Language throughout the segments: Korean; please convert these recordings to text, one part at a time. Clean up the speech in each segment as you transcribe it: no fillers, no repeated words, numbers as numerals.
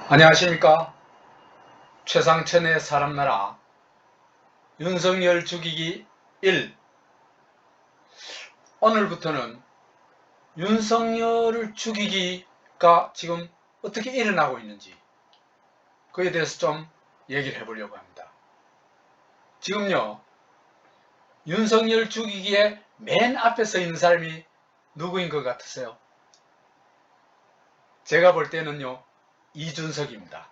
안녕하십니까. 최상천의 사람나라 윤석열 죽이기 1. 오늘부터는 윤석열을 죽이기가 지금 어떻게 일어나고 있는지 그에 대해서 좀 얘기를 해보려고 합니다. 지금요, 윤석열 죽이기에 맨 앞에 서 있는 사람이 누구인 것 같으세요? 제가 볼 때는요, 이준석입니다.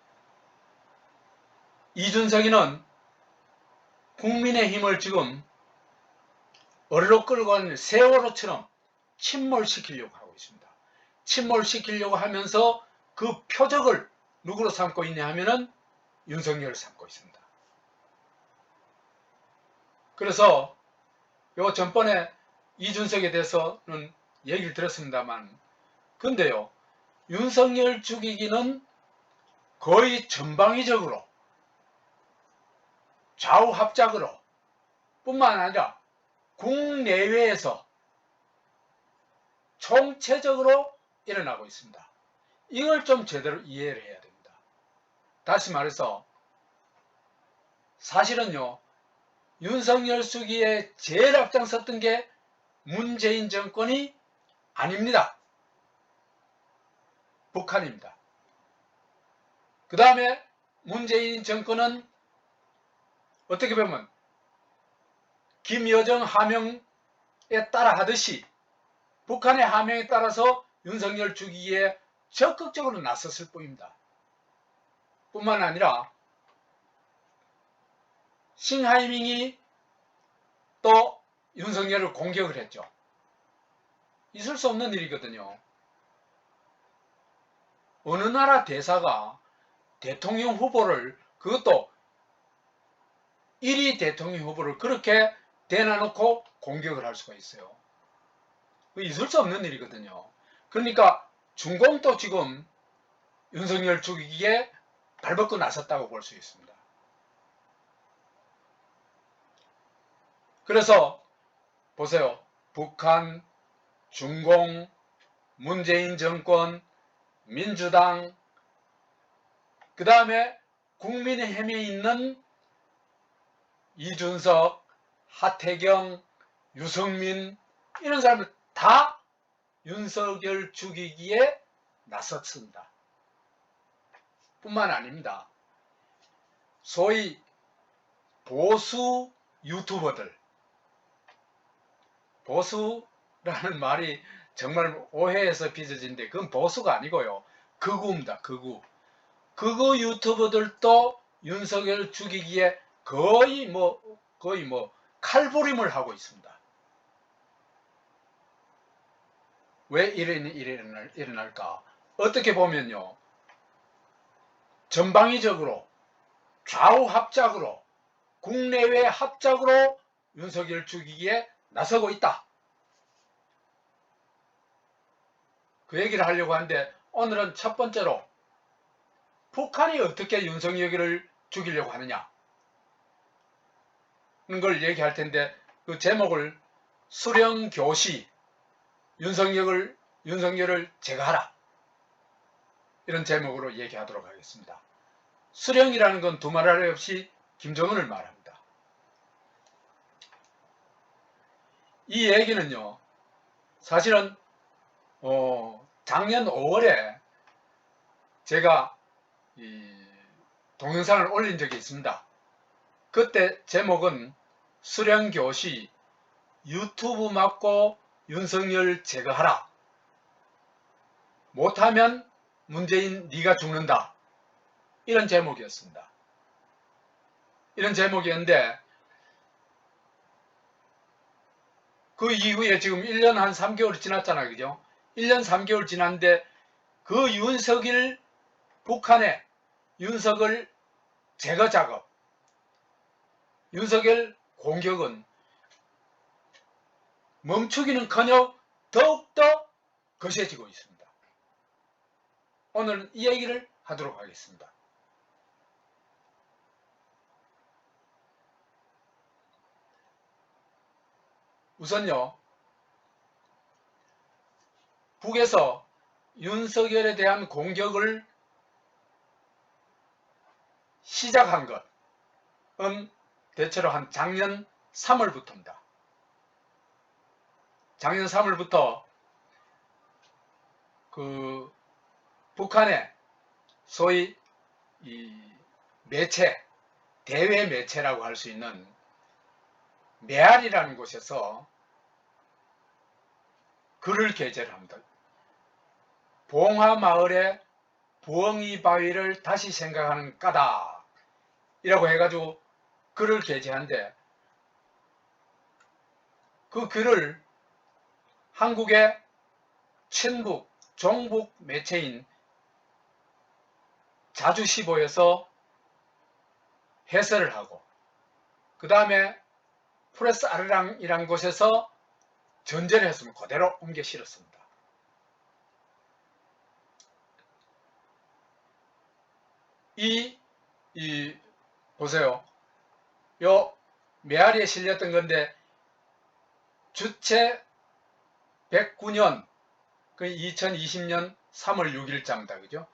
이준석이는 국민의힘을 지금 어리로 끌고 가는 세월호처럼 침몰시키려고 하고 있습니다. 침몰시키려고 하면서 그 표적을 누구로 삼고 있냐 하면은 윤석열을 삼고 있습니다. 그래서 요 전번에 이준석에 대해서는 얘기를 들었습니다만, 근데요, 윤석열 죽이기는 거의 전방위적으로 좌우합작으로 뿐만 아니라 국내외에서 총체적으로 일어나고 있습니다. 이걸 좀 제대로 이해를 해야 됩니다. 다시 말해서 사실은요, 윤석열 수기에 제일 앞장섰던 게 문재인 정권이 아닙니다. 북한입니다. 그 다음에 문재인 정권은 어떻게 보면 김여정 하명에 따라 하듯이 북한의 하명에 따라서 윤석열 죽이기에 적극적으로 나섰을 뿐입니다. 뿐만 아니라 싱하이밍이 또 윤석열을 공격을 했죠. 있을 수 없는 일이거든요. 어느 나라 대사가 대통령 후보를, 그것도 1위 대통령 후보를 그렇게 대놔놓고 공격을 할 수가 있어요. 있을 수 없는 일이거든요. 그러니까 중공도 지금 윤석열 죽이기에 발벗고 나섰다고 볼 수 있습니다. 그래서 보세요. 북한, 중공, 문재인 정권, 민주당, 그 다음에 국민의힘에 있는 이준석, 하태경, 유승민, 이런 사람들 다 윤석열 죽이기에 나섰습니다. 뿐만 아닙니다. 소위 보수 유튜버들, 보수라는 말이 정말 오해에서 빚어진데 그건 보수가 아니고요. 극우입니다. 극우. 극우 유튜버들도 윤석열 죽이기에 거의 뭐 칼부림을 하고 있습니다. 왜 이런 일이 일어날까? 어떻게 보면요, 전방위적으로 좌우 합작으로 국내외 합작으로 윤석열 죽이기에 나서고 있다. 그 얘기를 하려고 하는데, 오늘은 첫 번째로 북한이 어떻게 윤석열을 죽이려고 하느냐 하는 걸 얘기할 텐데, 그 제목을 수령교시 윤석열을 제거하라, 이런 제목으로 얘기하도록 하겠습니다. 수령이라는 건 두말 아래 없이 김정은을 말합니다. 이 얘기는요, 사실은 작년 5월에 제가 동영상을 올린 적이 있습니다. 그때 제목은 수령교시 유튜브 막고 윤석열 제거하라, 못하면 문재인 네가 죽는다, 이런 제목이었습니다. 이런 제목이었는데, 그 이후에 지금 1년 한 3개월 지났잖아요. 그죠? 1년 3개월 지났는데 그 윤석열, 북한의 윤석열 제거 작업, 윤석열 공격은 멈추기는커녕 더욱더 거세지고 있습니다. 오늘은 이 얘기를 하도록 하겠습니다. 우선요, 북에서 윤석열에 대한 공격을 시작한 것은 대체로 한 작년 3월부터입니다. 작년 3월부터 그 북한의 소위 이 매체, 대외 매체라고 할 수 있는 메아리라는 곳에서 글을 게재를 합니다. 봉화마을의 부엉이 바위를 다시 생각하는 까닭 이라고 해가지고 글을 게재한데, 그 글을 한국의 친북, 종북 매체인 자주시보에서 해설을 하고, 그 다음에 프레스 아르랑이라는 곳에서 전제를 했으면 그대로 옮겨 실었습니다. 보세요. 요 메아리에 실렸던 건데, 주체 109년, 그 2020년 3월 6일자입니다. 그죠?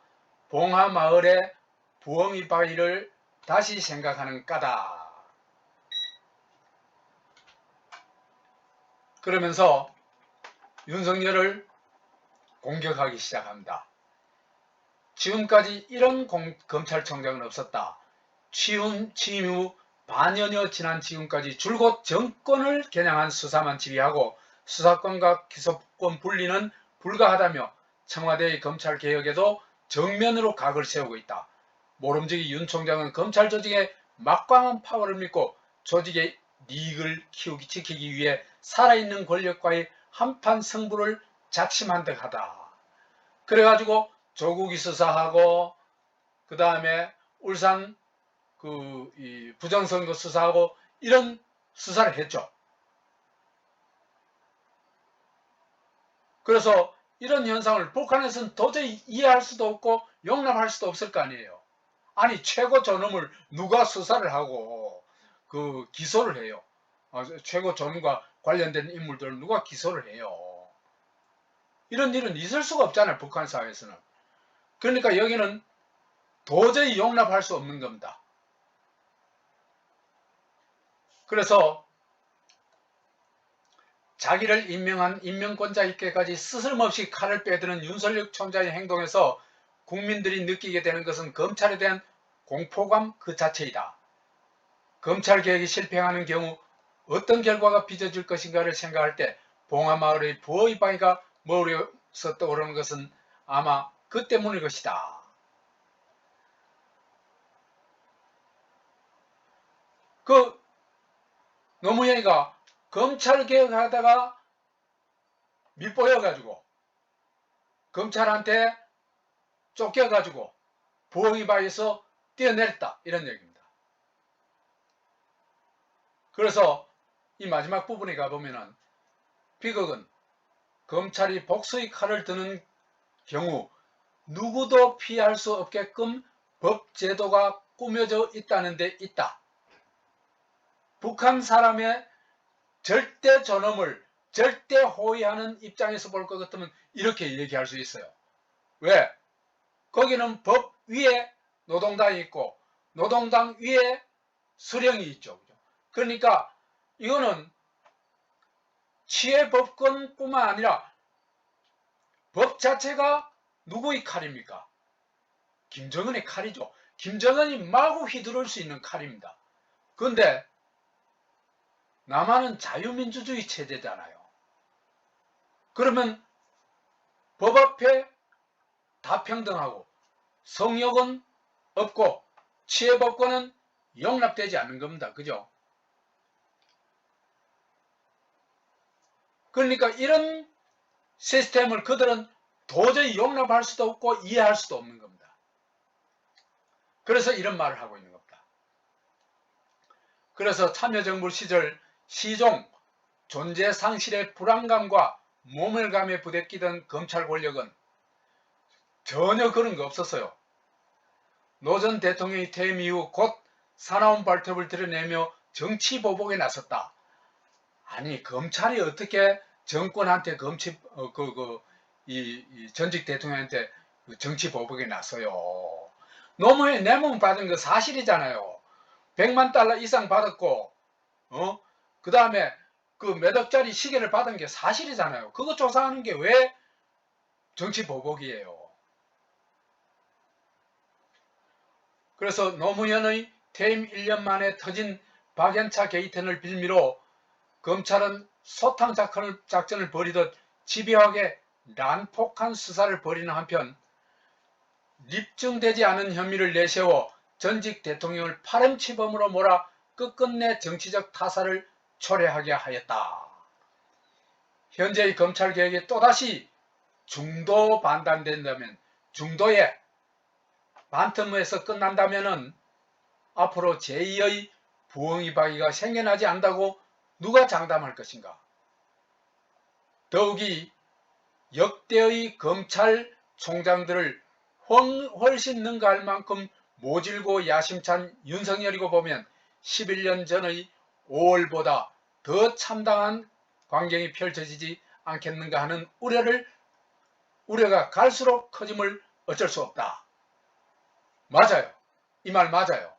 봉화마을의 부엉이 바위를 다시 생각하는 까닭. 그러면서 윤석열을 공격하기 시작합니다. 지금까지 이런 검찰총장은 없었다. 취임 후 반년여 지난 지금까지 줄곧 정권을 겨냥한 수사만 지휘하고 수사권과 기소권 분리는 불가하다며 청와대의 검찰개혁에도 정면으로 각을 세우고 있다. 모름지기 윤 총장은 검찰 조직의 막강한 파워를 믿고 조직의 이익을 지키기 위해 살아있는 권력과의 한판 승부를 작심한 듯하다. 그래가지고 조국이 수사하고, 그 다음에 울산 부정선거 수사하고 이런 수사를 했죠. 그래서 이런 현상을 북한에서는 도저히 이해할 수도 없고 용납할 수도 없을 거 아니에요. 아니, 최고 존엄을 누가 수사를 하고 기소를 해요. 최고 존엄과 관련된 인물들을 누가 기소를 해요. 이런 일은 있을 수가 없잖아요, 북한 사회에서는. 그러니까 여기는 도저히 용납할 수 없는 겁니다. 그래서 자기를 임명한 임명권자에게까지 스스럼없이 칼을 빼드는 윤석열 총장의 행동에서 국민들이 느끼게 되는 것은 검찰에 대한 공포감 그 자체이다. 검찰개혁이 실패하는 경우 어떤 결과가 빚어질 것인가를 생각할 때 봉화마을의 부엉이 바위가 머리에서 떠오르는 것은 아마 그 때문일 것이다. 노무현이가 검찰개혁하다가 밑보여가지고 검찰한테 쫓겨가지고 부엉이 바위에서 뛰어내렸다, 이런 얘기입니다. 그래서 이 마지막 부분에 가보면은 비극은 검찰이 복수의 칼을 드는 경우 누구도 피할 수 없게끔 법제도가 꾸며져 있다는 데 있다. 북한 사람의 절대 존엄을 절대 호위하는 입장에서 볼 것 같으면 이렇게 얘기할 수 있어요. 왜? 거기는 법 위에 노동당이 있고 노동당 위에 수령이 있죠. 그러니까 이거는 치해법권뿐만 아니라 법 자체가 누구의 칼입니까? 김정은의 칼이죠. 김정은이 마구 휘두를 수 있는 칼입니다. 그런데 남한은 자유민주주의 체제잖아요. 그러면 법 앞에 다 평등하고 성역은 없고 치해법권은 용납되지 않는 겁니다. 그죠? 그러니까 이런 시스템을 그들은 도저히 용납할 수도 없고 이해할 수도 없는 겁니다. 그래서 이런 말을 하고 있는 겁니다. 그래서 참여정부 시절 시종 존재 상실의 불안감과 모멸감에 부대끼던 검찰 권력은 전혀 그런 거 없었어요. 노 전 대통령이 퇴임 이후 곧 사나운 발톱을 드러내며 정치 보복에 나섰다. 아니, 검찰이 어떻게 정권한테 전직 대통령한테 정치 보복에 나서요? 노무현 뇌물 받은 거 사실이잖아요. 100만 달러 이상 받았고, 그 다음에 그 몇 억짜리 시계를 받은 게 사실이잖아요. 그거 조사하는 게 왜 정치 보복이에요. 그래서 노무현의 퇴임 1년 만에 터진 박연차 게이트를 빌미로 검찰은 소탕 작전을 벌이듯 집요하게 난폭한 수사를 벌이는 한편 입증되지 않은 혐의를 내세워 전직 대통령을 파렴치범으로 몰아 끝끝내 정치적 타사를 초래하게 하였다. 현재의 검찰개혁이 또다시 중도 반단된다면, 중도에 반틈에서 끝난다면 앞으로 제2의 부엉이박이가 생겨나지 않는다고 누가 장담할 것인가. 더욱이 역대의 검찰총장들을 훨씬 능가할 만큼 모질고 야심찬 윤석열이고 보면 11년 전의 5월보다 더 참담한 광경이 펼쳐지지 않겠는가 하는 우려가 갈수록 커짐을 어쩔 수 없다. 맞아요. 이 말 맞아요.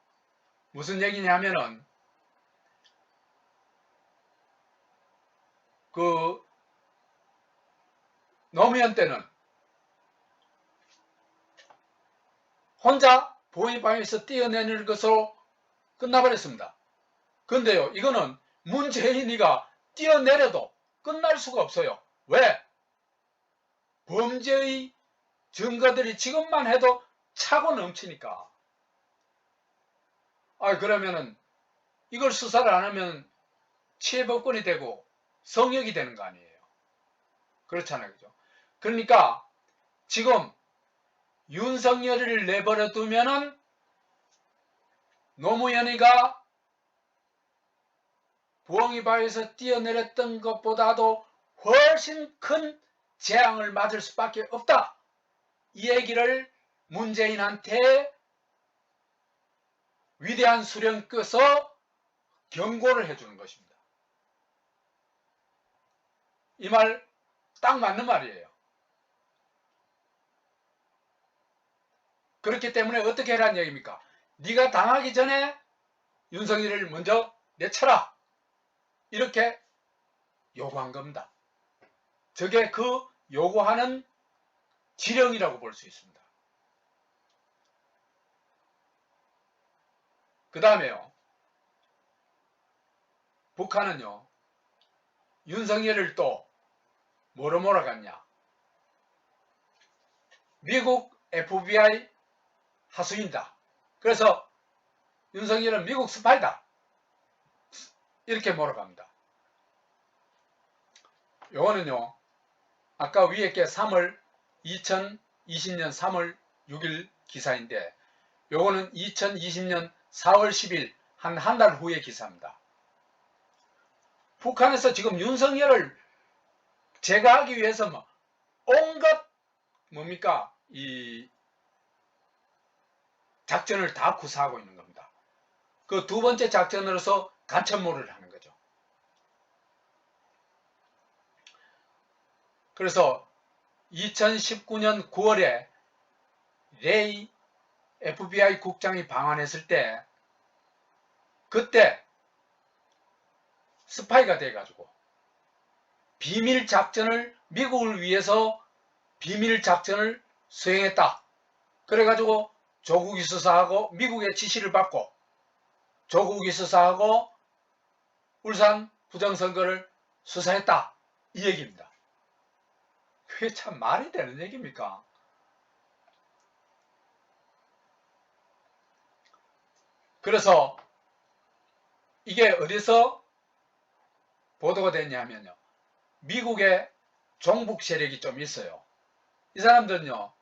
무슨 얘기냐면은 그 노무현 때는 혼자 부엉이방에서 뛰어내는 것으로 끝나버렸습니다. 근데요, 이거는 문재인이가 뛰어내려도 끝날 수가 없어요. 왜? 범죄의 증거들이 지금만 해도 차고 넘치니까. 그러면은 이걸 수사를 안 하면 치해법권이 되고 성역이 되는 거 아니에요. 그렇잖아요. 그죠? 그러니까 지금 윤석열이를 내버려 두면은 노무현이가 부엉이바위에서 뛰어내렸던 것보다도 훨씬 큰 재앙을 맞을 수밖에 없다. 이 얘기를 문재인한테 위대한 수령께서 경고를 해주는 것입니다. 이 말 딱 맞는 말이에요. 그렇기 때문에 어떻게 해라는 얘기입니까? 네가 당하기 전에 윤석열을 먼저 내쳐라. 이렇게 요구한 겁니다. 저게 그 요구하는 지령이라고 볼 수 있습니다. 그 다음에요. 북한은요. 윤석열을 또 뭐로 몰아갔냐. 미국 FBI 하수인다. 그래서 윤석열은 미국 스파이다. 이렇게 몰아갑니다. 요거는요. 아까 위에 게 2020년 3월 6일 기사인데 요거는 2020년 4월 10일 한 달 후의 기사입니다. 북한에서 지금 윤석열을 제거하기 위해서 뭐 온갖 뭡니까 이 작전을 다 구사하고 있는 겁니다. 그 두 번째 작전으로서 간첩몰이를 하는 거죠. 그래서 2019년 9월에 레이 FBI 국장이 방한했을 때 그때 스파이가 돼가지고 비밀 작전을 미국을 위해서 비밀 작전을 수행했다. 그래가지고 조국이 수사하고 미국의 지시를 받고 조국이 수사하고 울산 부정선거를 수사했다. 이 얘기입니다. 그게 참 말이 되는 얘기입니까? 그래서 이게 어디서 보도가 됐냐면요. 미국의 종북 세력이 좀 있어요. 이 사람들은요.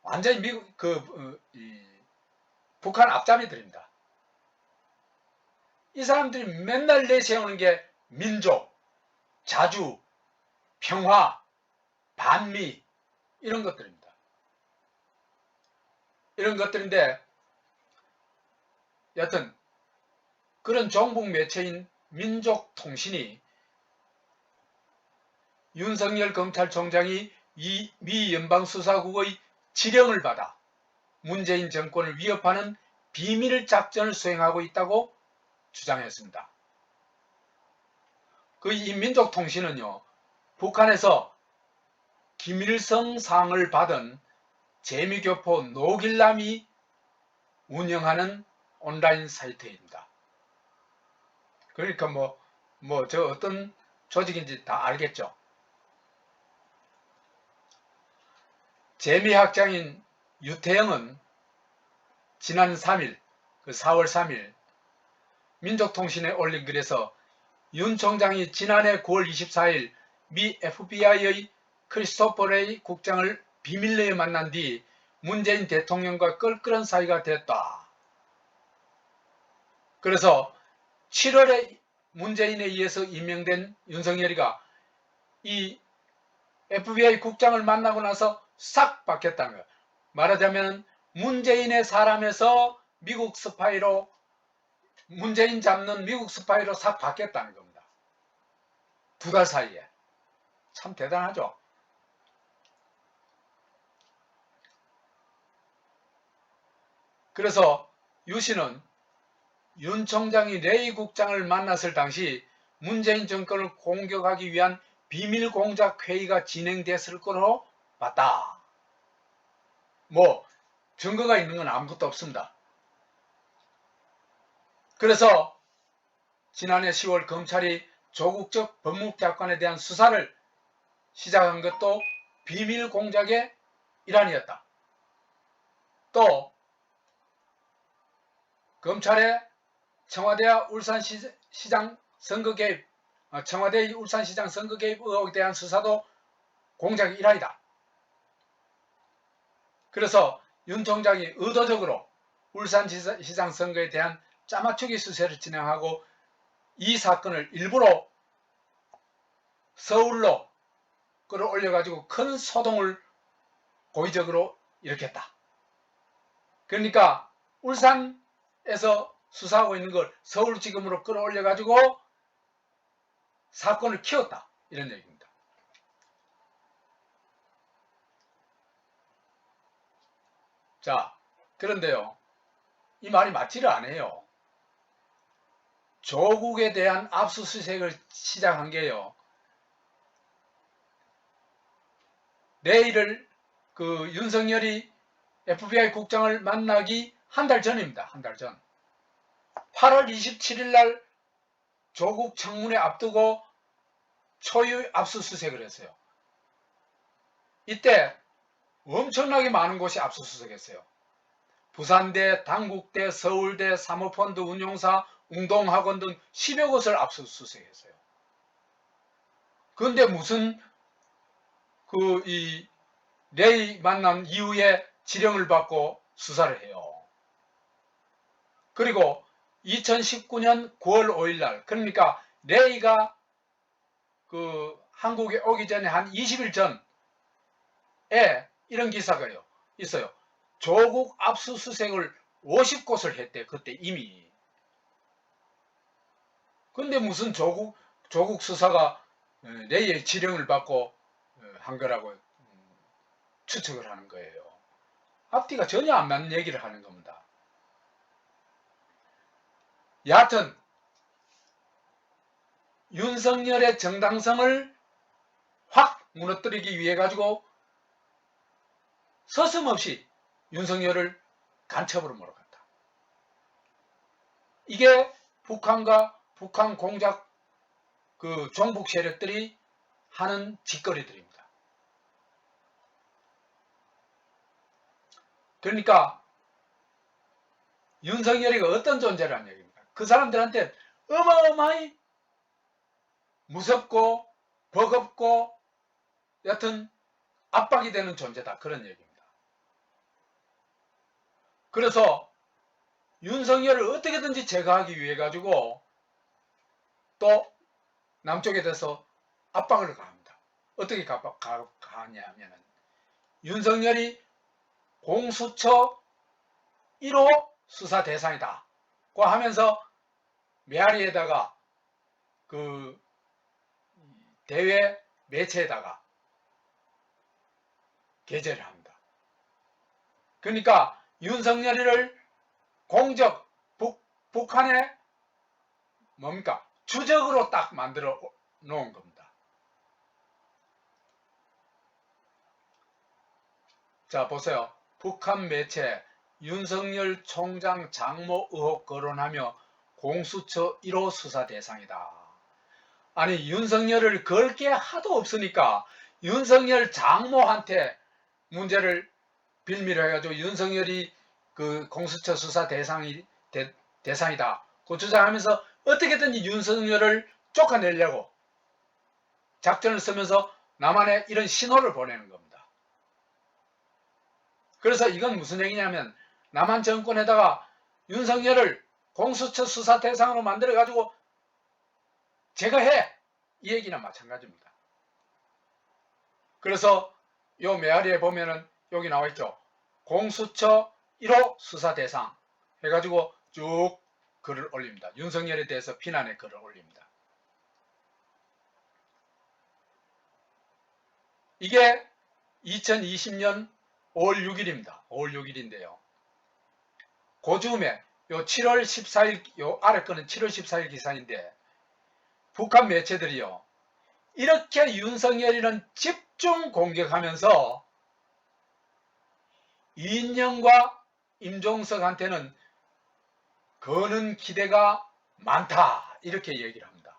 완전히 미국 북한 앞잡이들입니다. 이 사람들이 맨날 내세우는 게 민족, 자주, 평화, 반미 이런 것들입니다. 이런 것들인데 여튼 그런 종북 매체인 민족통신이 윤석열 검찰총장이 이 미 연방수사국의 지령을 받아 문재인 정권을 위협하는 비밀 작전을 수행하고 있다고 주장했습니다. 이 민족통신은요, 북한에서 김일성상을 받은 재미교포 노길남이 운영하는 온라인 사이트입니다. 그러니까 저 어떤 조직인지 다 알겠죠. 재미학장인 유태영은 지난 3일, 4월 3일 민족통신에 올린 글에서 윤 총장이 지난해 9월 24일 미 FBI의 크리스토퍼 레이 국장을 비밀리에 만난 뒤 문재인 대통령과 껄끄러운 사이가 됐다. 그래서 7월에 문재인에 의해서 임명된 윤석열이가 이 FBI 국장을 만나고 나서 싹 바뀌었다는 거예요. 말하자면 문재인의 사람에서 미국 스파이로, 문재인 잡는 미국 스파이로 싹 바뀌었다는 겁니다. 2달 사이에. 참 대단하죠. 그래서 유 씨는 윤 총장이 레이 국장을 만났을 당시 문재인 정권을 공격하기 위한 비밀 공작 회의가 진행됐을 거로 봤다. 증거가 있는 건 아무것도 없습니다. 그래서 지난해 10월 검찰이 조국적 법무장관에 대한 수사를 시작한 것도 비밀 공작의 일환이었다. 또 검찰의 청와대와 울산시장 선거 개입, 청와대의 울산시장 선거 개입 의혹에 대한 수사도 공작의 일환이다. 그래서 윤 총장이 의도적으로 울산시장 선거에 대한 짜맞추기 수사를 진행하고 이 사건을 일부러 서울로 끌어올려가지고 큰 소동을 고의적으로 일으켰다. 그러니까 울산에서 수사하고 있는 걸 서울지검으로 끌어올려가지고 사건을 키웠다. 이런 얘기입니다. 자, 그런데요, 이 말이 맞지를 않아요. 조국에 대한 압수수색을 시작한 게요, 내일을 윤석열이 FBI 국장을 만나기 한 달 전입니다. 한 달 전. 8월 27일 날 조국 청문회 앞두고 초유 압수수색을 했어요. 이때 엄청나게 많은 곳이 압수수색했어요. 부산대, 당국대, 서울대, 사모펀드 운용사, 웅동학원 등 10여 곳을 압수수색했어요. 그런데 무슨 이 레이 만난 이후에 지령을 받고 수사를 해요. 그리고 2019년 9월 5일 날, 그러니까 레이가 한국에 오기 전에 한 20일 전에 이런 기사가 있어요. 조국 압수수색을 50곳을 했대, 그때 이미. 근데 무슨 조국 수사가 레이의 지령을 받고 한 거라고 추측을 하는 거예요. 앞뒤가 전혀 안 맞는 얘기를 하는 겁니다. 여하튼 윤석열의 정당성을 확 무너뜨리기 위해 가지고 서슴없이 윤석열을 간첩으로 몰아갔다. 이게 북한과 북한 공작 종북 세력들이 하는 짓거리들입니다. 그러니까 윤석열이가 어떤 존재라는 얘기입니까? 그 사람들한테 어마어마히 무섭고 버겁고 여튼 압박이 되는 존재다, 그런 얘기입니다. 그래서 윤석열을 어떻게든지 제거하기 위해 가지고 또 남쪽에 대해서 압박을 가합니다. 어떻게 가하냐면은 윤석열이 공수처 1호 수사 대상이다 고 하면서 메아리에다가 대외 매체에다가 게재를 합니다. 그러니까 윤석열이를 공적 북한의 뭡니까? 주적으로 딱 만들어 놓은 겁니다. 자, 보세요. 북한 매체 윤석열 총장 장모 의혹 거론하며 공수처 1호 수사 대상이다. 아니, 윤석열을 걸 게 하도 없으니까 윤석열 장모한테 문제를 빌미로 해가지고 윤석열이 그 공수처 수사 대상이다. 그 주장하면서 어떻게든지 윤석열을 쫓아내려고 작전을 쓰면서 남한에 이런 신호를 보내는 겁니다. 그래서 이건 무슨 얘기냐면 남한 정권에다가 윤석열을 공수처 수사 대상으로 만들어가지고 제거해! 이 얘기나 마찬가지입니다. 그래서 요 메아리에 보면은 여기 나와있죠. 공수처 1호 수사 대상 해가지고 쭉 글을 올립니다. 윤석열에 대해서 비난의 글을 올립니다. 이게 2020년 5월 6일입니다. 5월 6일인데요. 그 즈음에 요 7월 14일, 요 아래 거는 7월 14일 기사인데 북한 매체들이요. 이렇게 윤석열이는 집중 공격하면서 이인영과 임종석한테는 거는 기대가 많다. 이렇게 얘기를 합니다.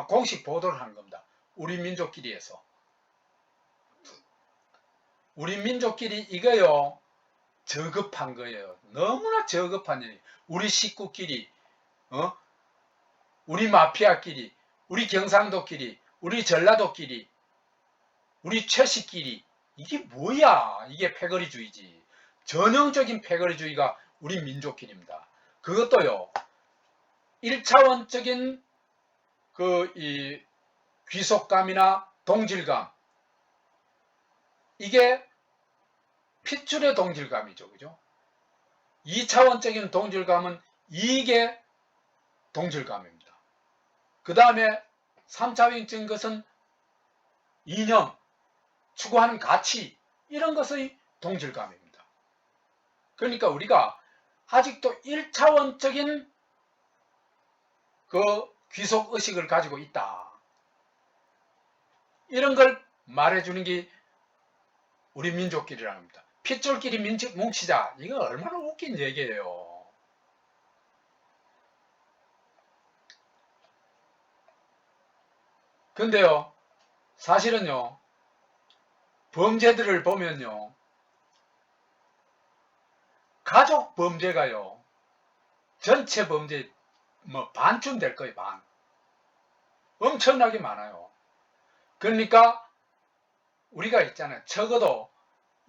공식 보도를 한 겁니다. 우리 민족끼리에서. 우리 민족끼리 이거요. 저급한 거예요. 너무나 저급한 얘기. 우리 식구끼리, 우리 마피아끼리, 우리 경상도끼리, 우리 전라도끼리, 우리 최씨끼리. 이게 뭐야? 이게 패거리주의지. 전형적인 패거리주의가 우리 민족끼리입니다. 그것도요. 1차원적인 이 귀속감이나 동질감. 이게 핏줄의 동질감이죠. 그죠? 2차원적인 동질감은 이익의 동질감입니다. 그 다음에 3차원적인 것은 이념, 추구하는 가치, 이런 것의 동질감입니다. 그러니까 우리가 아직도 1차원적인 그 귀속의식을 가지고 있다. 이런 걸 말해주는 게 우리 민족끼리라는 겁니다. 핏줄끼리 뭉치자. 이거 얼마나 웃긴 얘기예요. 근데요, 사실은요, 범죄들을 보면요, 가족 범죄가요, 전체 범죄 반쯤 될 거예요, 반. 엄청나게 많아요. 그러니까 우리가 있잖아요. 적어도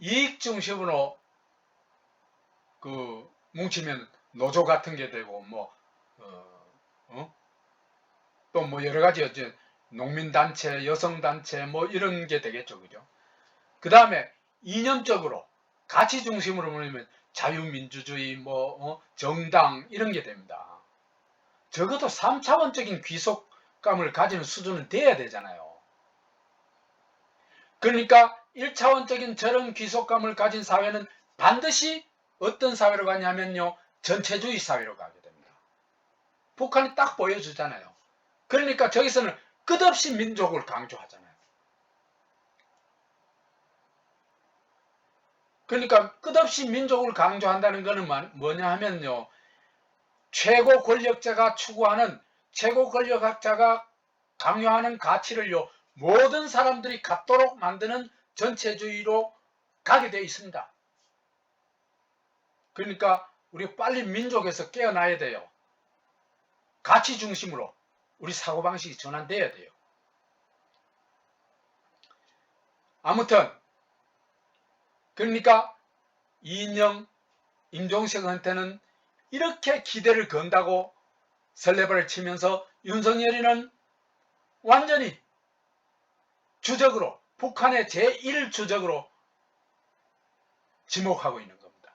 이익 중심으로 뭉치면 노조 같은 게 되고 또 뭐 여러 가지 어째 농민단체, 여성단체 이런 게 되겠죠. 그죠? 그 다음에 이념적으로 가치 중심으로 보면 자유민주주의 정당 이런 게 됩니다. 적어도 3차원적인 귀속감을 가지는 수준은 돼야 되잖아요. 그러니까 1차원적인 저런 귀속감을 가진 사회는 반드시 어떤 사회로 가냐면요. 전체주의 사회로 가게 됩니다. 북한이 딱 보여주잖아요. 그러니까 저기서는 끝없이 민족을 강조하잖아요. 그러니까 끝없이 민족을 강조한다는 것은 뭐냐 하면요. 최고 권력자가 추구하는, 최고 권력자가 강요하는 가치를요. 모든 사람들이 갖도록 만드는 전체주의로 가게 되어 있습니다. 그러니까 우리 빨리 민족에서 깨어나야 돼요. 가치 중심으로 우리 사고방식이 전환돼야 돼요. 아무튼 그러니까 이인영, 임종석한테는 이렇게 기대를 건다고 설레발을 치면서 윤석열이는 완전히 주적으로, 북한의 제1주적으로 지목하고 있는 겁니다.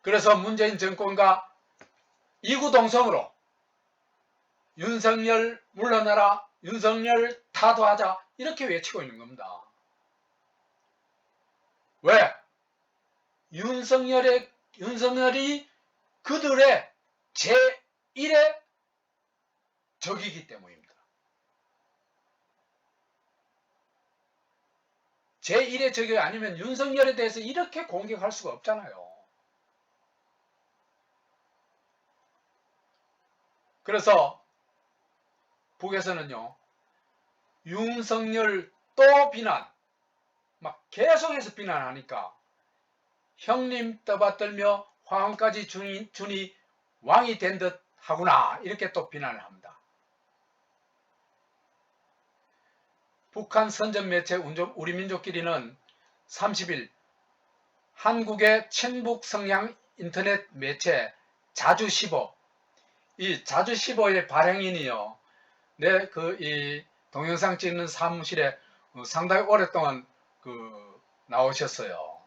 그래서 문재인 정권과 이구동성으로 윤석열 물러나라, 윤석열 타도하자 이렇게 외치고 있는 겁니다. 왜? 윤석열이 그들의 제1의 적이기 때문입니다. 제1의 적이 아니면 윤석열에 대해서 이렇게 공격할 수가 없잖아요. 그래서 북에서는요, 윤석열 또 비난, 막 계속해서 비난하니까 형님 떠받들며 화환까지 주니 왕이 된 듯 하구나, 이렇게 또 비난을 합니다. 북한 선전 매체 우리민족끼리는 30일 한국의 친북 성향 인터넷 매체 자주시보, 이 자주시보의 발행인이요, 이 동영상 찍는 사무실에 상당히 오랫동안 나오셨어요.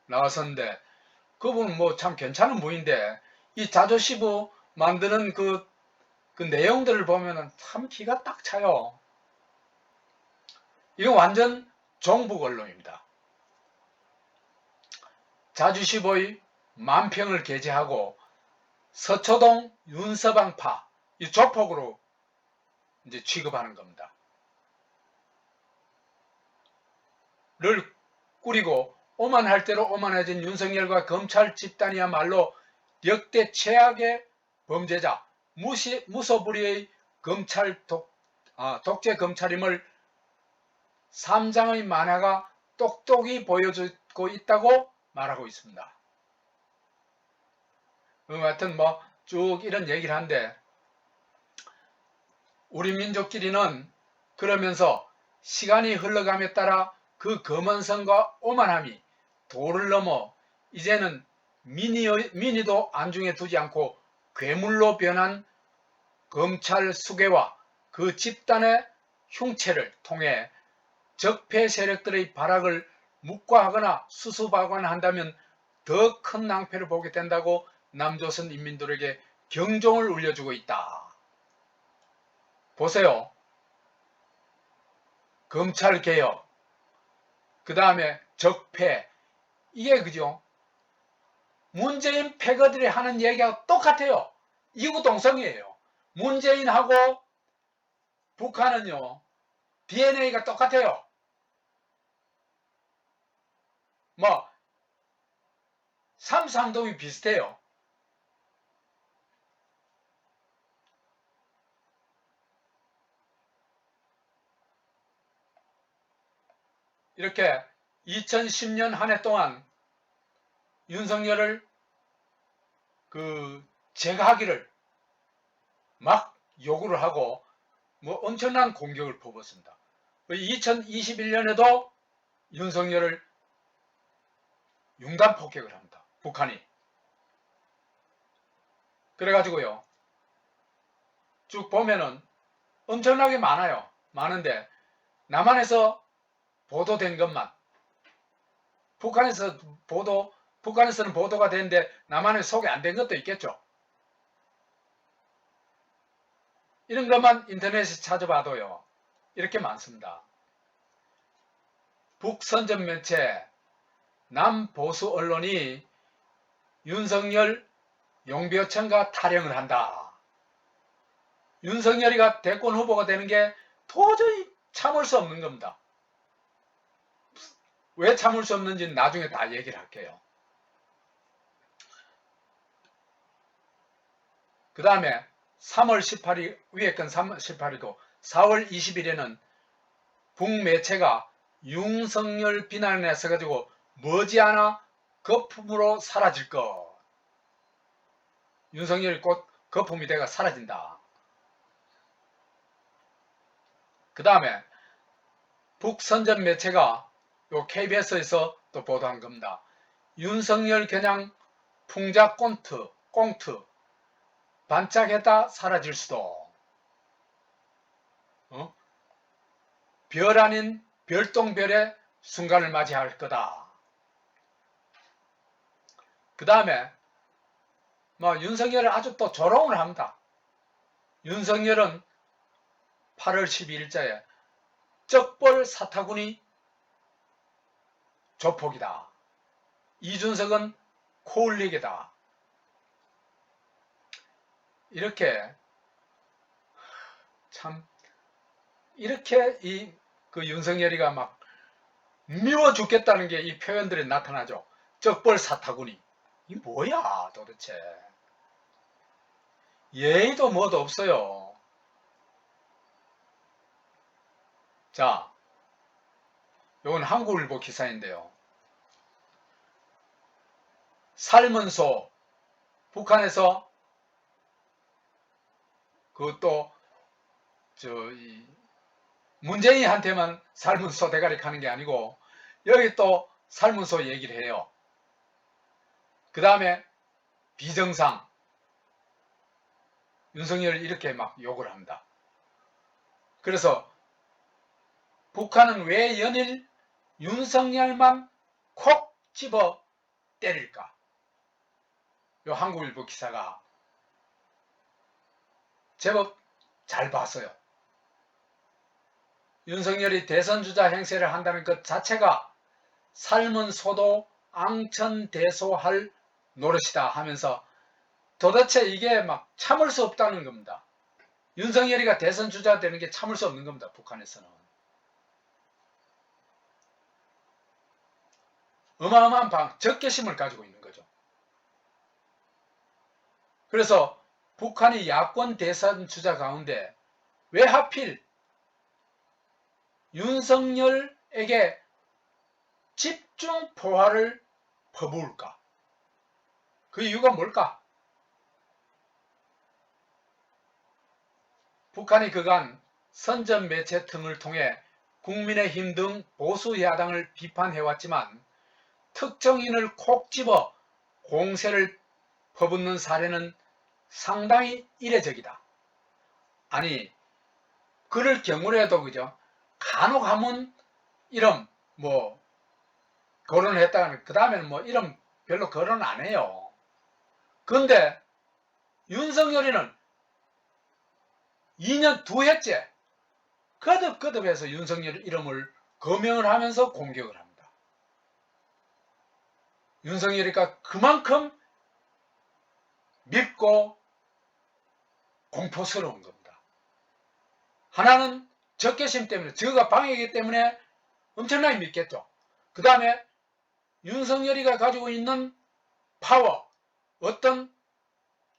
나왔었는데 그분은 뭐 참 괜찮은 분인데 이 자주시보 만드는 그 내용들을 보면은 참 기가 딱 차요. 이거 완전 종북 언론입니다. 자주시보의 만평을 게재하고 서초동 윤서방파 이 조폭으로 이제 취급하는 겁니다. 를 꾸리고 오만할 대로 오만해진 윤석열과 검찰 집단이야말로 역대 최악의 범죄자, 무소불위의 독재 검찰임을 삼장의 만화가 똑똑히 보여주고 있다고 말하고 있습니다. 하여튼 뭐 쭉 이런 얘기를 하는데 우리 민족끼리는 그러면서 시간이 흘러감에 따라 그 거만성과 오만함이 도를 넘어 이제는 민의도 안중에 두지 않고 괴물로 변한 검찰 수괴와 그 집단의 흉체를 통해 적폐 세력들의 발악을 묵과하거나 수습하거나 한다면 더 큰 낭패를 보게 된다고 남조선 인민들에게 경종을 울려주고 있다. 보세요. 검찰개혁, 그 다음에 적폐, 이게 그죠? 문재인 패거들이 하는 얘기하고 똑같아요. 이구동성이에요. 문재인하고 북한은요, DNA가 똑같아요. 뭐 삼상동이 비슷해요. 이렇게 2010년 한 해 동안 윤석열을 제거하기를 막 요구를 하고 뭐 엄청난 공격을 퍼붓습니다. 2021년에도 윤석열을 융단 폭격을 합니다. 북한이. 그래가지고요, 쭉 보면은 엄청나게 많아요. 많은데 남한에서 보도된 것만, 북한에서는 보도가 되는데 남한에 소개 안 된 것도 있겠죠. 이런 것만 인터넷에 찾아봐도요, 이렇게 많습니다. 북선전 매체, 남보수 언론이 윤석열 용비어천가 타령을 한다. 윤석열이가 대권 후보가 되는 게 도저히 참을 수 없는 겁니다. 왜 참을 수 없는지는 나중에 다 얘기를 할게요. 그 다음에 3월 18일, 위에 건 3월 18일이고 4월 20일에는 북매체가 윤석열 비난에 나서가지고 머지않아 거품으로 사라질 것. 윤석열이 곧 거품이 돼가 사라진다. 그 다음에 북선전 매체가 요 KBS에서 또 보도한 겁니다. 윤석열 겨냥 풍자 꽁트 반짝했다 사라질 수도. 별 아닌 별똥별의 순간을 맞이할 거다. 그 다음에 윤석열을 아주 또 조롱을 합니다. 윤석열은 8월 12일자에 쩍벌 사타구니 조폭이다. 이준석은 코올리게다. 이렇게 참 이렇게 그 윤석열이가 막 미워 죽겠다는 게 이 표현들이 나타나죠. 적벌 사타구니. 이 뭐야 도대체. 예의도 뭐도 없어요. 자, 이건 한국일보 기사인데요. 삶은 소, 북한에서 그것도 문재인한테만 삶은 소 대가리 카는 게 아니고 여기 또 삶은 소 얘기를 해요. 그 다음에 비정상 윤석열을 이렇게 막 욕을 합니다. 그래서 북한은 왜 연일 윤석열만 콕 집어 때릴까? 요 한국일보 기사가 제법 잘 봤어요. 윤석열이 대선주자 행세를 한다는 것 자체가 삶은 소도 앙천대소할 노릇이다 하면서 도대체 이게 막 참을 수 없다는 겁니다. 윤석열이가 대선주자 되는 게 참을 수 없는 겁니다. 북한에서는. 어마어마한 적개심을 가지고 있는 거죠. 그래서 북한이 야권 대선 주자 가운데 왜 하필 윤석열에게 집중 포화를 퍼부을까? 그 이유가 뭘까? 북한이 그간 선전 매체 등을 통해 국민의힘 등 보수 야당을 비판해왔지만 특정인을 콕 집어 공세를 퍼붓는 사례는 상당히 이례적이다. 아니, 그럴 경우라도 그죠? 간혹 하면 이름 뭐 거론을 했다가는 그 다음에는 뭐 이름 별로 거론 안 해요. 그런데 윤석열이는 2년 2회째 거듭거듭해서 윤석열 이름을 거명을 하면서 공격을 합니다. 윤석열이가 그만큼 밉고 공포스러운 겁니다. 하나는 적개심 때문에, 저가 방해이기 때문에 엄청나게 믿겠죠. 그 다음에 윤석열이가 가지고 있는 파워, 어떤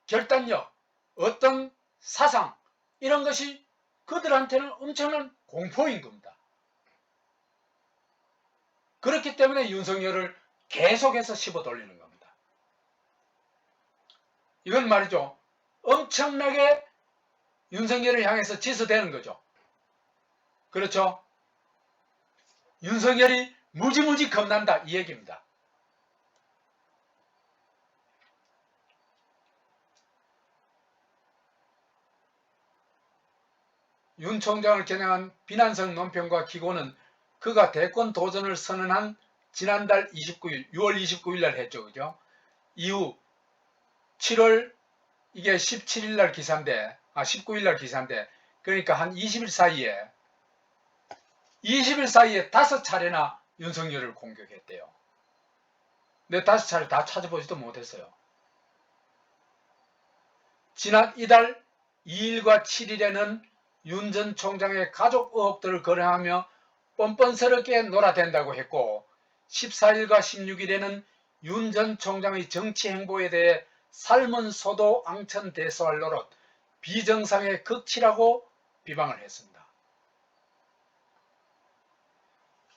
결단력, 어떤 사상, 이런 것이 그들한테는 엄청난 공포인 겁니다. 그렇기 때문에 윤석열을 계속해서 씹어 돌리는 겁니다. 이건 말이죠. 엄청나게 윤석열을 향해서 지수되는 거죠. 그렇죠? 윤석열이 무지무지 겁난다 이 얘기입니다. 윤 총장을 겨냥한 비난성 논평과 기고는 그가 대권 도전을 선언한 지난달 29일, 6월 29일 날 했죠. 그죠? 이후 7월, 이게 17일 날 기사인데, 19일 날 기사인데, 그러니까 한 20일 사이에 5차례나 윤석열을 공격했대요. 근데 5차례 다 찾아보지도 못했어요. 지난 이달 2일과 7일에는 윤 전 총장의 가족 의혹들을 거론하며 뻔뻔스럽게 놀아댄다고 했고 14일과 16일에는 윤 전 총장의 정치 행보에 대해 삶은 소도 앙천대소할 노릇 비정상의 극치라고 비방을 했습니다.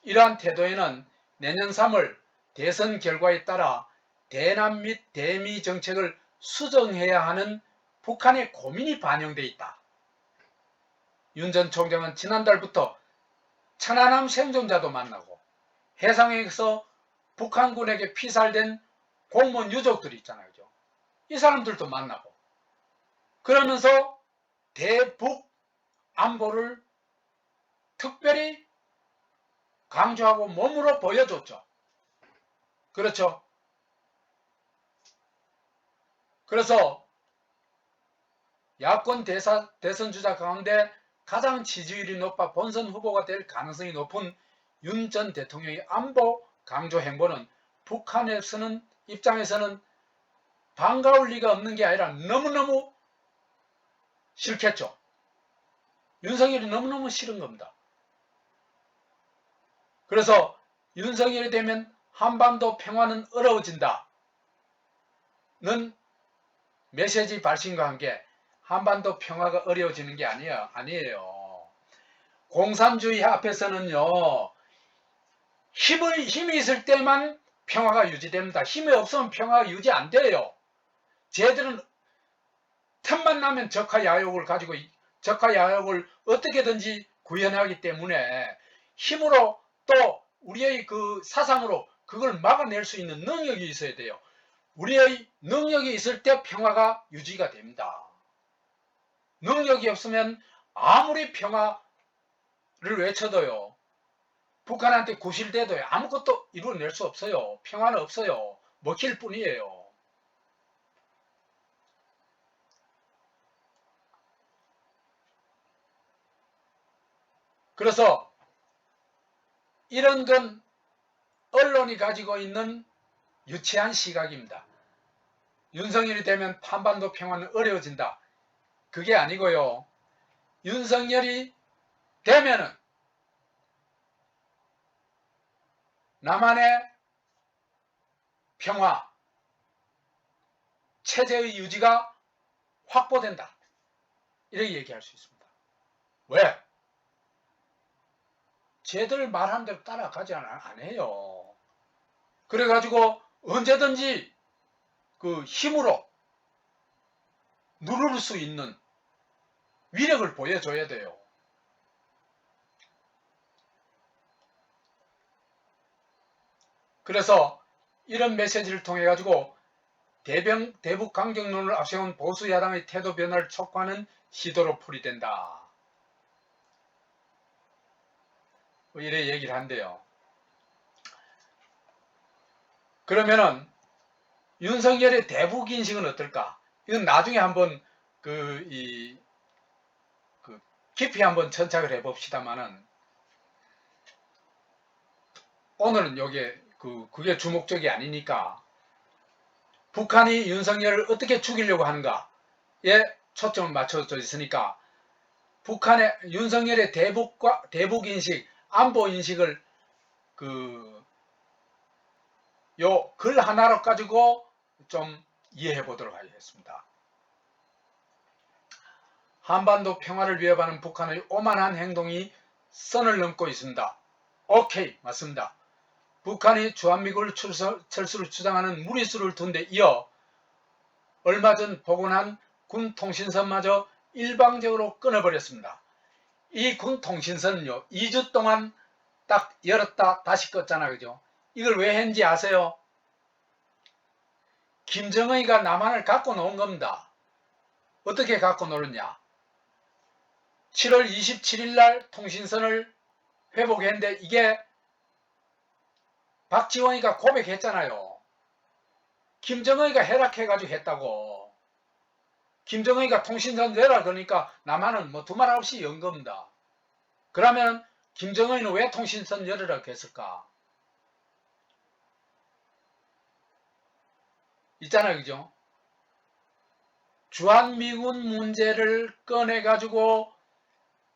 이러한 태도에는 내년 3월 대선 결과에 따라 대남 및 대미 정책을 수정해야 하는 북한의 고민이 반영돼 있다. 윤 전 총장은 지난달부터 천안함 생존자도 만나고 해상에서 북한군에게 피살된 공무원 유족들이 있잖아요. 그죠? 이 사람들도 만나고 그러면서 대북 안보를 특별히 강조하고 몸으로 보여줬죠. 그렇죠? 그래서 야권 대선 주자 가운데 가장 지지율이 높아 본선 후보가 될 가능성이 높은 윤 전 대통령의 안보 강조 행보는 북한에서는 입장에서는 반가울 리가 없는 게 아니라 너무너무 싫겠죠. 윤석열이 너무너무 싫은 겁니다. 그래서 윤석열이 되면 한반도 평화는 어려워진다 는 메시지 발신과 함께 한반도 평화가 어려워지는 게 아니에요. 공산주의 앞에서는요, 힘이 있을 때만 평화가 유지됩니다. 힘이 없으면 평화가 유지 안 돼요. 쟤들은 틈만 나면 적화야욕을 가지고 적화야욕을 어떻게든지 구현하기 때문에 힘으로 또 우리의 그 사상으로 그걸 막아낼 수 있는 능력이 있어야 돼요. 우리의 능력이 있을 때 평화가 유지가 됩니다. 능력이 없으면 아무리 평화를 외쳐도요, 북한한테 구실돼도요, 아무것도 이루어낼 수 없어요. 평화는 없어요. 먹힐 뿐이에요. 그래서 이런 건 언론이 가지고 있는 유치한 시각입니다. 윤석열이 되면 한반도 평화는 어려워진다. 그게 아니고요. 윤석열이 되면은 남한의 평화, 체제의 유지가 확보된다. 이렇게 얘기할 수 있습니다. 왜? 쟤들 말한 대로 따라가지 안 해요. 그래가지고 언제든지 그 힘으로 누를 수 있는 위력을 보여줘야 돼요. 그래서 이런 메시지를 통해 가지고 대북 강경론을 앞세운 보수 야당의 태도 변화를 촉구하는 시도로 풀이된다. 이래 얘기를 한대요. 그러면은 윤석열의 대북 인식은 어떨까? 이건 나중에 한번 깊이 한번 천착을 해봅시다만은 오늘은 그게 주목적이 아니니까 북한이 윤석열을 어떻게 죽이려고 하는가에 초점을 맞춰져 있으니까 북한의 윤석열의 대북 인식, 안보 인식을 요 글 하나로 가지고 좀 이해해 보도록 하겠습니다. 한반도 평화를 위협하는 북한의 오만한 행동이 선을 넘고 있습니다. 오케이, 맞습니다. 북한이 주한미군 철수를 주장하는 무리수를 둔 데 이어 얼마 전 복원한 군 통신선마저 일방적으로 끊어버렸습니다. 이 군 통신선은요, 2주 동안 딱 열었다 다시 껐잖아요. 그죠? 이걸 왜 했는지 아세요? 김정은이가 남한을 갖고 놓은 겁니다. 어떻게 갖고 놀았냐? 7월 27일 날 통신선을 회복했는데 이게 박지원이가 고백했잖아요. 김정은이가 해락해가지고 했다고. 김정은이가 통신선 내라 그러니까 남한은 뭐 두말 없이 연 겁니다. 그러면 김정은이는 왜 통신선 열으라고 했을까? 있잖아요. 그죠? 주한미군 문제를 꺼내가지고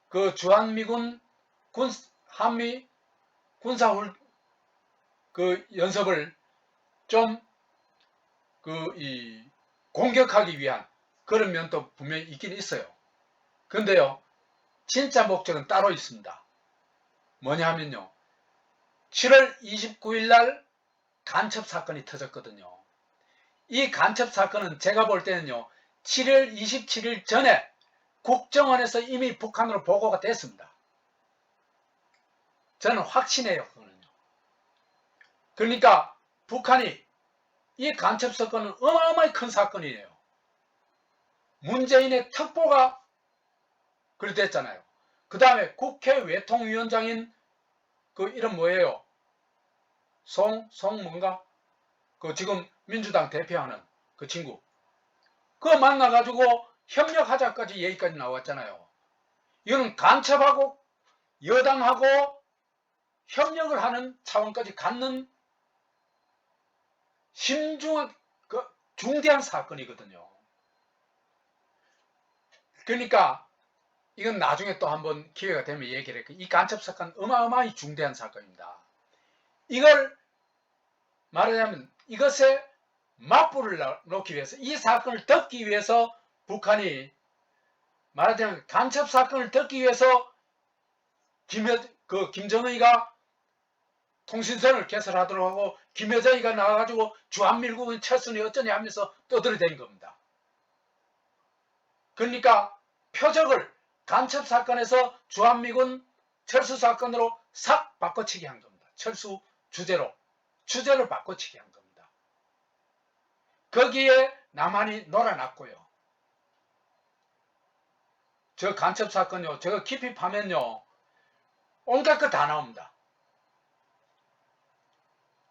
그 주한미군 한미 군사 연습을 좀 공격하기 위한 그런 면도 분명히 있긴 있어요. 근데요, 진짜 목적은 따로 있습니다. 뭐냐 하면요, 7월 29일 날 간첩 사건이 터졌거든요. 이 간첩 사건은 제가 볼 때는요, 7월 27일 전에 국정원에서 이미 북한으로 보고가 됐습니다. 저는 확신해요. 그거는요. 그러니까 북한이 이 간첩 사건은 어마어마하게 큰 사건이에요. 문재인의 특보가 그랬잖아요. 그 다음에 국회 외통위원장인 그 이름 뭐예요? 뭔가? 그 지금 민주당 대표하는 그 친구. 그거 만나가지고 협력하자까지 얘기까지 나왔잖아요. 이거는 간첩하고 여당하고 협력을 하는 차원까지 갖는 심중한 중대한 사건이거든요. 그러니까 이건 나중에 또 한번 기회가 되면 얘기를 할게요. 이 간첩 사건 어마어마히 중대한 사건입니다. 이걸 말하자면 이것에 맞불을 놓기 위해서, 이 사건을 덮기 위해서 북한이 말하자면 간첩 사건을 덮기 위해서 김정은이가 통신선을 개설하도록 하고 김여정이가 나와가지고 주한미군의 철수니 어쩌니 하면서 떠들어댄 겁니다. 그러니까 표적을 간첩 사건에서 주한미군 철수 사건으로 싹 바꿔치기 한 겁니다. 철수 주제로 바꿔치기 한 겁니다. 거기에 남한이 놀아났고요. 저 간첩 사건요, 저거 깊이 파면요, 온갖 거 다 나옵니다.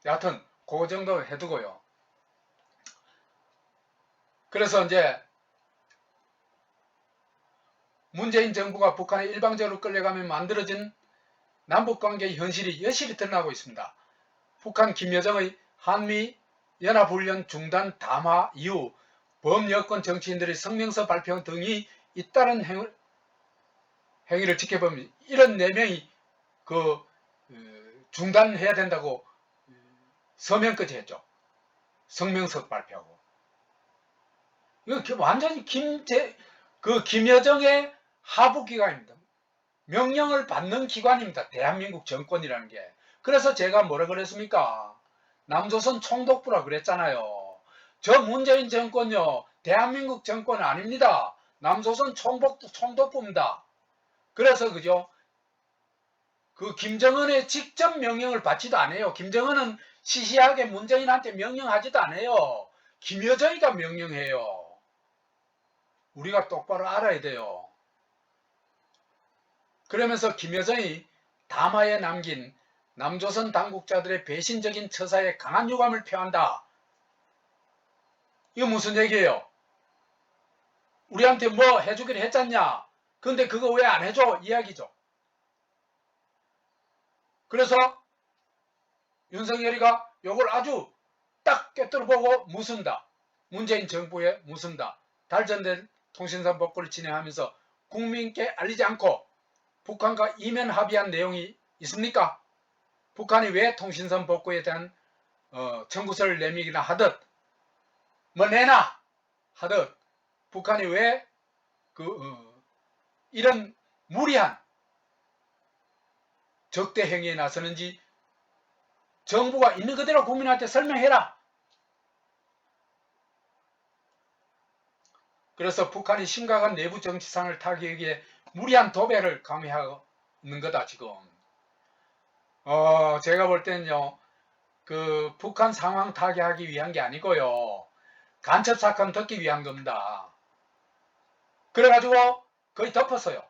여하튼 그 정도 해두고요. 그래서 이제 문재인 정부가 북한에 일방적으로 끌려가며 만들어진 남북관계의 현실이 여실히 드러나고 있습니다. 북한 김여정의 한미 연합훈련 중단 담화 이후 범여권 정치인들의 성명서 발표 등이 잇따른 행위를 지켜보면 이런 4명이 중단해야 된다고 서명까지 했죠. 성명서 발표하고. 이거 완전히 김여정의 하부기관입니다. 명령을 받는 기관입니다. 대한민국 정권이라는 게. 그래서 제가 뭐라 그랬습니까? 남조선 총독부라 그랬잖아요. 저 문재인 정권요, 대한민국 정권 아닙니다. 남조선 총독부입니다. 그래서 그죠? 김정은의 직접 명령을 받지도 않아요. 김정은은 시시하게 문재인한테 명령하지도 않아요. 김여정이가 명령해요. 우리가 똑바로 알아야 돼요. 그러면서 김여정이 담화에 남긴 남조선 당국자들의 배신적인 처사에 강한 유감을 표한다. 이거 무슨 얘기예요? 우리한테 뭐 해주기로 했잖냐? 근데 그거 왜 안 해줘? 이야기죠. 그래서 윤석열이가 요걸 아주 딱 꿰뚫어보고 무슨다. 문재인 정부에 무슨다. 달전된 통신선 복구를 진행하면서 국민께 알리지 않고 북한과 이면 합의한 내용이 있습니까? 북한이 왜 통신선 복구에 대한 청구서를 내미기나 하듯 뭐 내나 하듯 북한이 왜 이런 무리한 적대 행위에 나서는지 정부가 있는 그대로 국민한테 설명해라. 그래서 북한이 심각한 내부 정치상을 타기에 무리한 도배를 강요하고 있는 거다 지금. 제가 볼 때는요, 북한 상황 타개하기 위한 게 아니고요, 간첩 사건 덮기 위한 겁니다. 그래가지고 거의 덮었어요.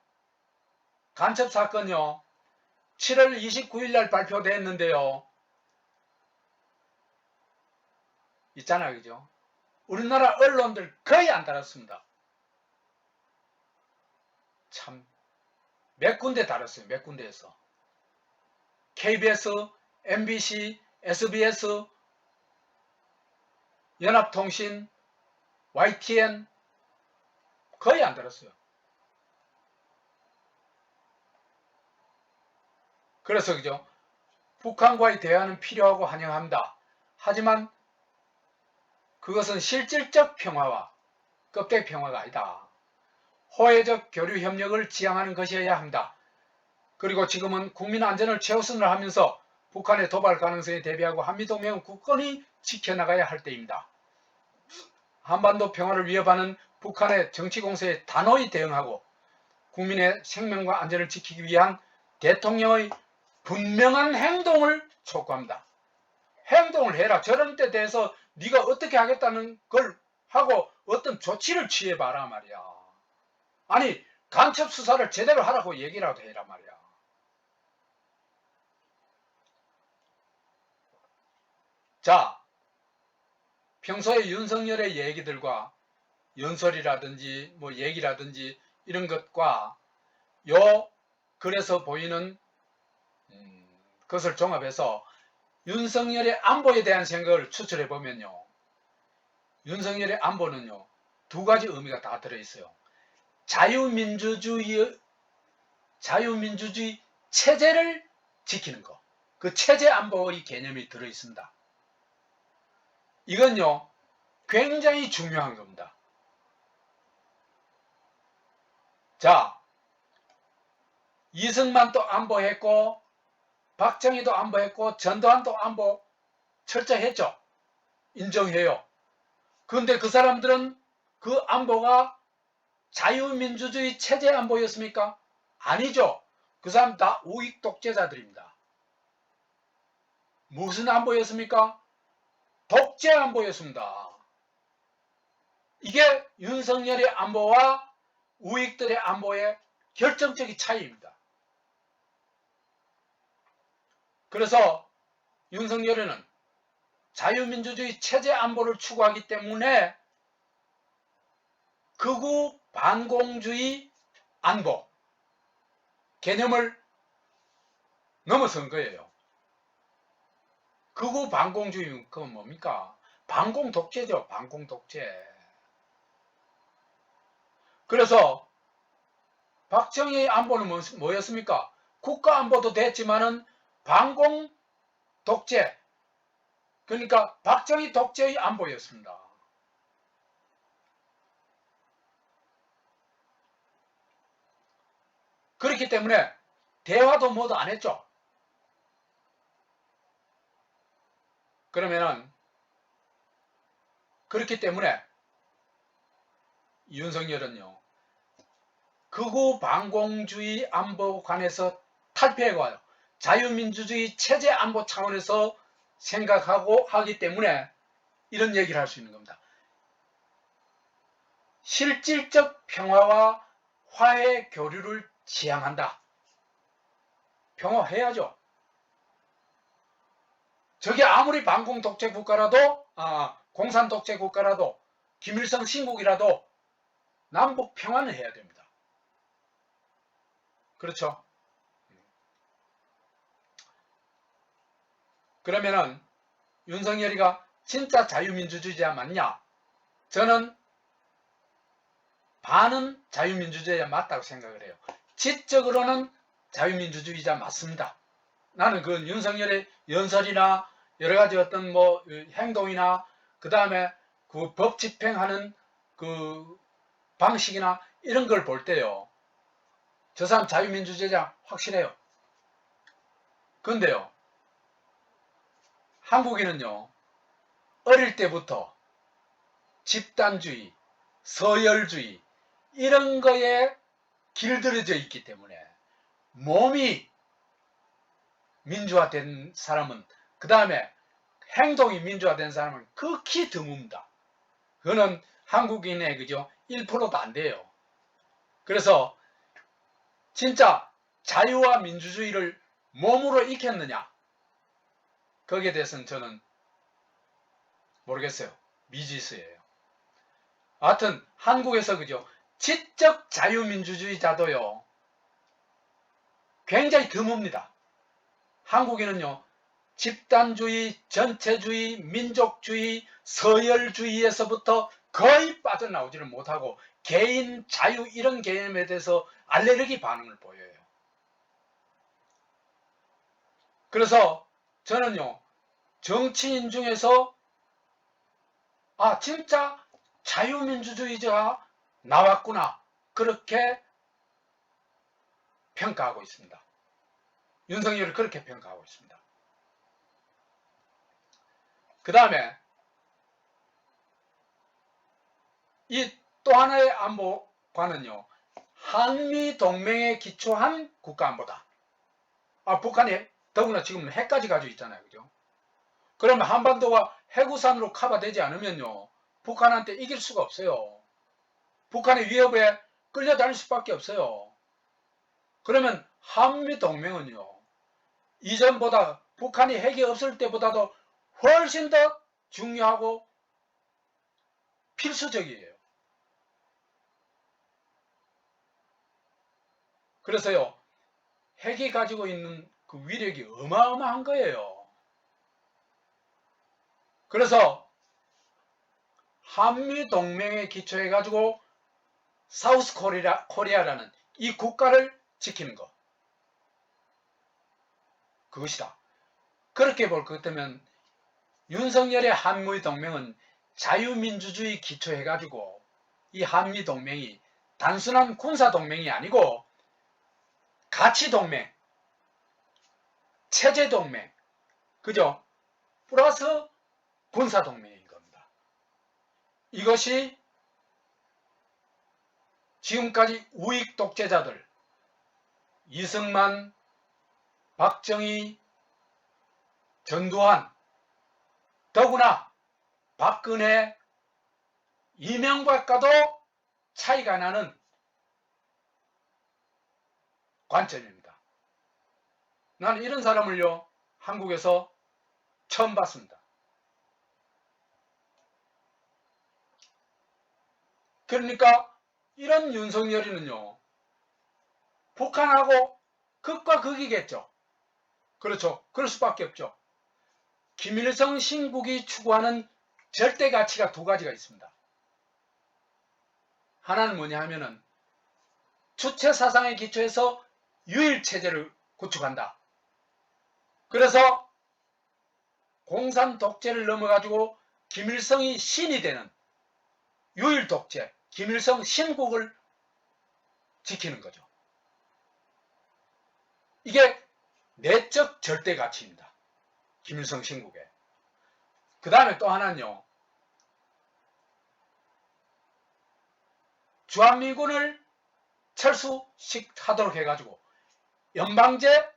간첩 사건요, 7월 29일 날 발표됐는데요, 있잖아요, 그죠? 우리나라 언론들 거의 안 달았습니다. 참, 몇 군데 달았어요, 몇 군데에서. KBS, MBC, SBS, 연합통신, YTN 거의 안 달았어요. 그래서 그죠? 북한과의 대화는 필요하고 환영합니다. 하지만 그것은 실질적 평화와 껍데기 평화가 아니다. 호혜적 교류 협력을 지향하는 것이어야 합니다. 그리고 지금은 국민 안전을 최우선으로 하면서 북한의 도발 가능성에 대비하고 한미동맹은 굳건히 지켜나가야 할 때입니다. 한반도 평화를 위협하는 북한의 정치 공세에 단호히 대응하고 국민의 생명과 안전을 지키기 위한 대통령의 분명한 행동을 촉구합니다. 행동을 해라. 저런 때 대해서 네가 어떻게 하겠다는 걸 하고 어떤 조치를 취해봐라 말이야. 아니, 간첩 수사를 제대로 하라고 얘기라도 해라 말이야. 자, 평소에 윤석열의 얘기들과 연설이라든지 뭐 얘기라든지 이런 것과 그래서 보이는 것을 종합해서 윤석열의 안보에 대한 생각을 추출해 보면요. 윤석열의 안보는요. 두 가지 의미가 다 들어있어요. 자유민주주의 체제를 지키는 것. 그 체제 안보의 개념이 들어있습니다. 이건요. 굉장히 중요한 겁니다. 자, 이승만도 안보했고 박정희도 안보했고 전두환도 안보 철저했죠. 인정해요. 그런데 그 사람들은 그 안보가 자유민주주의 체제 안보였습니까? 아니죠. 그 사람 다 우익 독재자들입니다. 무슨 안보였습니까? 독재 안보였습니다. 이게 윤석열의 안보와 우익들의 안보의 결정적인 차이입니다. 그래서 윤석열은 자유민주주의 체제 안보를 추구하기 때문에 극우 반공주의 안보 개념을 넘어선 거예요. 극우 반공주의 그건 뭡니까? 반공 독재죠. 반공 독재. 그래서 박정희의 안보는 뭐였습니까? 국가 안보도 됐지만은 반공 독재. 그러니까 박정희 독재의 안보였습니다. 그렇기 때문에 대화도 뭐도 안 했죠. 그러면은 그렇기 때문에 윤석열은요. 극우 반공주의 안보관에서 탈피해가요. 자유민주주의 체제 안보 차원에서 생각하고 하기 때문에 이런 얘기를 할 수 있는 겁니다. 실질적 평화와 화해 교류를 지향한다. 평화해야죠. 저게 아무리 반공 독재 국가라도 공산 독재 국가라도 김일성 신국이라도 남북 평화는 해야 됩니다. 그렇죠? 그러면은 윤석열이가 진짜 자유민주주의자 맞냐? 저는 반은 자유민주주의자 맞다고 생각을 해요. 지적으로는 자유민주주의자 맞습니다. 나는 그 윤석열의 연설이나 여러 가지 어떤 뭐 행동이나 그 다음에 그 법 집행하는 그 방식이나 이런 걸 볼 때요. 저 사람 자유민주주의자 확실해요. 그런데요. 한국인은요. 어릴 때부터 집단주의, 서열주의 이런 거에 길들여져 있기 때문에 몸이 민주화된 사람은 그 다음에 행동이 민주화된 사람은 극히 드뭅니다. 그거는 한국인의 그죠 1%도 안 돼요. 그래서 진짜 자유와 민주주의를 몸으로 익혔느냐 거기에 대해서는 저는 모르겠어요. 미지수예요. 하여튼 한국에서 그죠 지적 자유민주주의자도요 굉장히 드뭅니다. 한국인은요 집단주의, 전체주의, 민족주의, 서열주의에서부터 거의 빠져나오지를 못하고 개인 자유 이런 개념에 대해서 알레르기 반응을 보여요. 그래서 저는요 정치인 중에서 진짜 자유민주주의자가 나왔구나 그렇게 평가하고 있습니다. 윤석열을 그렇게 평가하고 있습니다. 그 다음에 이 또 하나의 안보관은요 한미 동맹에 기초한 국가안보다. 북한이 더구나 지금 핵까지 가지고 있잖아요. 그죠? 그러면 한반도가 해구산으로 커버되지 않으면요 북한한테 이길 수가 없어요. 북한의 위협에 끌려다닐 수밖에 없어요. 그러면 한미동맹은요 이전보다 북한이 핵이 없을 때보다도 훨씬 더 중요하고 필수적이에요. 그래서요 핵이 가지고 있는 그 위력이 어마어마한 거예요. 그래서 한미동맹에 기초해 가지고 사우스 코리아라는 이 국가를 지키는 것, 그것이다. 그렇게 볼 것 같으면 윤석열의 한미동맹은 자유민주주의 기초해 가지고 이 한미동맹이 단순한 군사동맹이 아니고 가치동맹, 체제동맹, 그죠? 플러스 군사동맹인 겁니다. 이것이 지금까지 우익 독재자들 이승만, 박정희, 전두환, 더구나 박근혜, 이명박과도 차이가 나는 관점입니다. 나는 이런 사람을요, 한국에서 처음 봤습니다. 그러니까 이런 윤석열이는요, 북한하고 극과 극이겠죠. 그렇죠. 그럴 수밖에 없죠. 김일성 신국이 추구하는 절대 가치가 두 가지가 있습니다. 하나는 뭐냐 하면은 주체 사상에 기초해서 유일 체제를 구축한다. 그래서 공산 독재를 넘어가지고 김일성이 신이 되는 유일 독재, 김일성 신국을 지키는 거죠. 이게 내적 절대 가치입니다. 김일성 신국에. 그 다음에 또 하나는요, 주한미군을 철수하도록 해가지고 연방제,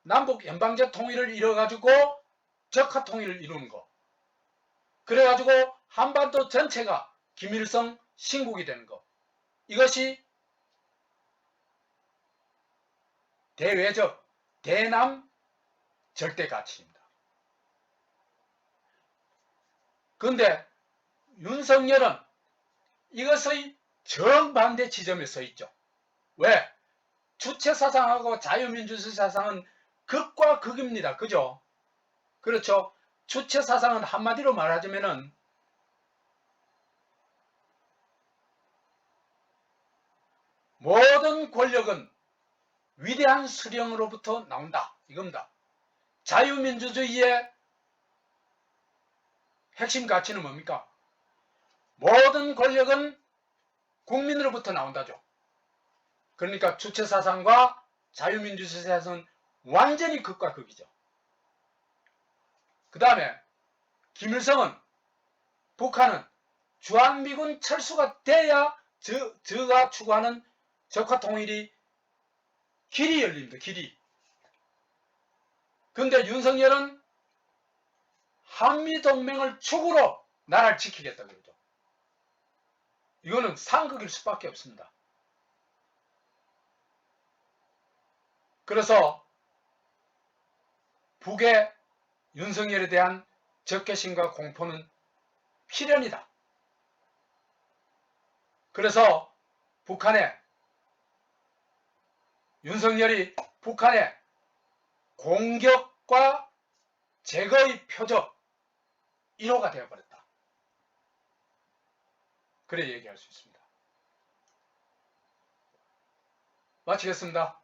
남북 연방제 통일을 이뤄가지고 적화 통일을 이루는 거. 그래가지고 한반도 전체가 김일성 신국이 되는 거. 이것이 대외적 대남 절대 가치입니다. 그런데 윤석열은 이것의 정반대 지점에 서 있죠. 왜? 주체사상하고 자유민주주의 사상은 극과 극입니다. 그죠? 그렇죠? 주체사상은 한마디로 말하자면은 모든 권력은 위대한 수령으로부터 나온다. 이겁니다. 자유민주주의의 핵심 가치는 뭡니까? 모든 권력은 국민으로부터 나온다죠. 그러니까 주체사상과 자유민주주의 사상은 완전히 극과 극이죠. 그 다음에 김일성은, 북한은 주한미군 철수가 돼야 저가 추구하는 적화통일이 길이 열립니다. 길이. 그런데 윤석열은 한미동맹을 축으로 나라를 지키겠다 그러죠. 이거는 상극일 수밖에 없습니다. 그래서 북의 윤석열에 대한 적개심과 공포는 필연이다. 그래서 윤석열이 북한의 공격과 제거의 표적 1호가 되어버렸다. 그래 얘기할 수 있습니다. 마치겠습니다.